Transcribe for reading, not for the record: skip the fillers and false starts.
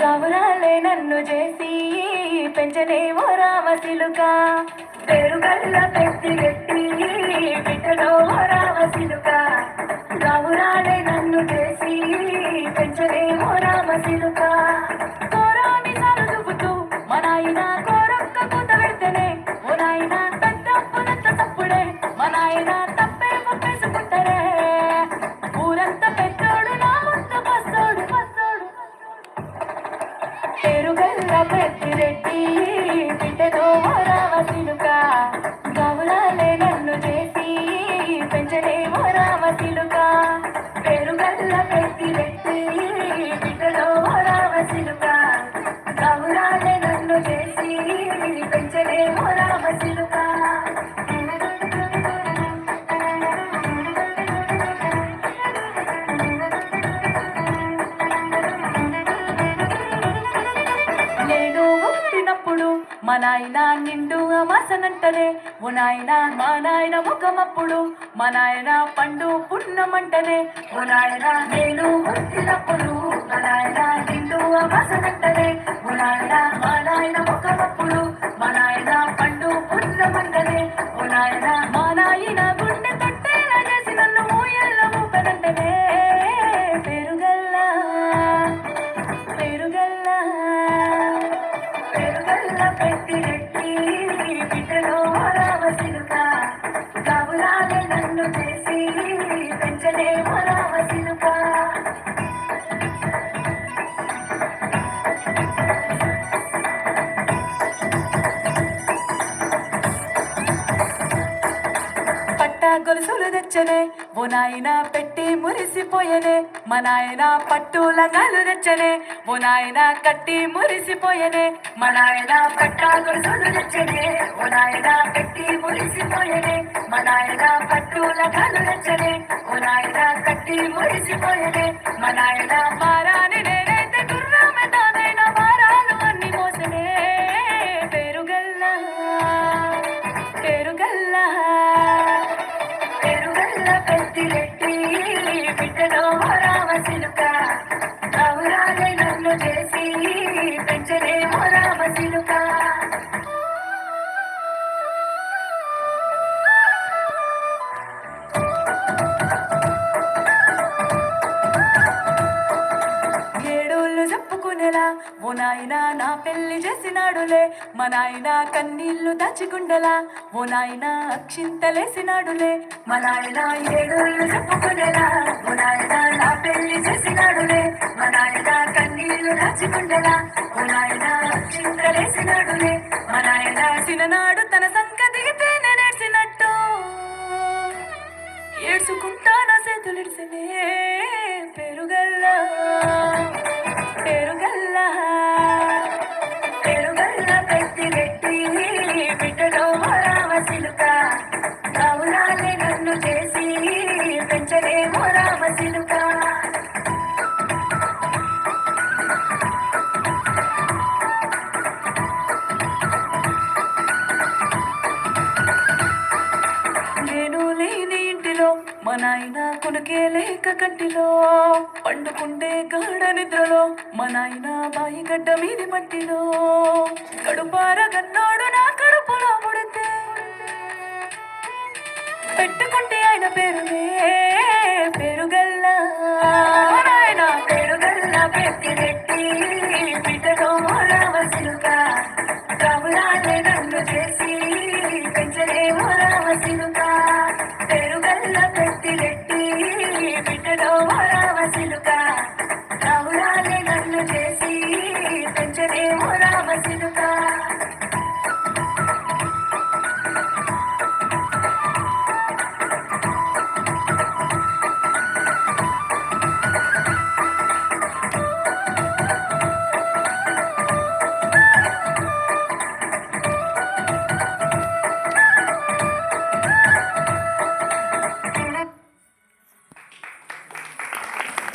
గౌరాలే నన్ను చేసి పెంచలేవో రామశిలుక పేరుగల్ల పెట్టి గట్టి బిడ్డలో రామశిలుక గౌరాలే నన్ను చేసి పెంచలేవో రామశిలుక కోరాని సరుదుపుతూ మా నాయన కోరొక్క కూత పెడితేనే ఓ నాయన పెద్దప్పులంత తప్పుడే మా నాయన తప్పే ఒప్పేసుకుంటారే ఊరంతా పెద్దోడు నా ముందు బస్తోడు పేరుగల్ల పెద్దిరెడ్డి బిడ్డతో రామశిలుక గౌరాలే నన్ను చేసి పెంచలేమో రామశిలుక పేరుగల్ల పెద్దిరెడ్డి బిడ్డతో రామశిలుక గౌరాలే నన్ను చేసి పెంచలేమో రామశిలుక మా నాయన నిండు అమాసనంటనే ఓ నాయన మా నాయన ముఖమప్పుడు మా నాయన పండు పున్నమంటనే ఓ నాయన నేను పుట్టినప్పుడు మా నాయన నిండు అమాసనంటనే ఓ నాయన మా నాయన ముఖమప్పుడు మా నాయన పండు పున్నమంటనే ఓ నాయన మా నాయన గుండె తట్టేలా చేసి నన్ను మూయల్ల మూపనంటనే పేరుగల్లా పేరుగల్లా పెద్దిరెడ్డి బిడ్డలో రామశిలుక గౌరాలే నన్ను చేసి పెంచలేమో రామశిలుక గొలుసులు తెచ్చనే ఓ నాయన పెట్టి మురిసిపోయనే మా నాయన పట్టు లంగాలు తెచ్చనే ఓ నాయన కట్టి మురిసిపోయనే మా నాయన పట్ట గొలుసులు తెచ్చనే ఓ నాయన పెట్టి మురిసిపోయనే మా నాయన పట్టు లంగాలు తెచ్చనే ఓ నాయన కట్టి మురిసిపోయనే మా నాయన మారాని నేనైతే గుర్రామెతానైనా మారాలు అన్ని మోసనే పేరుగల్లా పేరుగల్లా పెద్దిరెడ్డి బిడ్డలో రామశిలుక గౌరాలే నన్ను చేసి పెంచలేమో రామశిలుక ఏడోళ్ళు చెప్పుకునేలా ఓ నాయన నా పెళ్లి చేసినాడులే మా నాయన కన్నీళ్లు దాచిగుండలా ఓ నాయన అక్షింతలేసినాడులే మా నాయన ఏడోళ్ళు చెప్పుకునేలా ఓ నాయన నా పెళ్లి చేసినాడులే మా నాయన కన్నీళ్లు దాచిగుండలా ఓ నాయన అక్షింతలేసినాడులే మా నాయన చిన్ననాడు తన సంగతి దిగితేనే నేర్చినట్టు ఏడ్చుకుంటా నా చేతులిడిసినే పేరుగల్లా పేరుగల్లా పేరుగల్ల పెద్దిరెడ్డి బిడ్డలో రామశిలుక గౌరాలే నన్ను చేసి పెంచలేమో రామశిలుక నేను లేని ఇంటిలో మా నాయన కొనుకే లేక కంటిలో పండుకుంటే గాఢ నిద్రలో మా నాయన బాయి గడ్డ మీది మట్టిలో కడుపార గన్నోడు నా కడుపులో ముడితే పెట్టుకుంటే ఆయన పేరునే పేరుగల్లా నాయన పేరుగల్లా పెద్దిరెడ్డి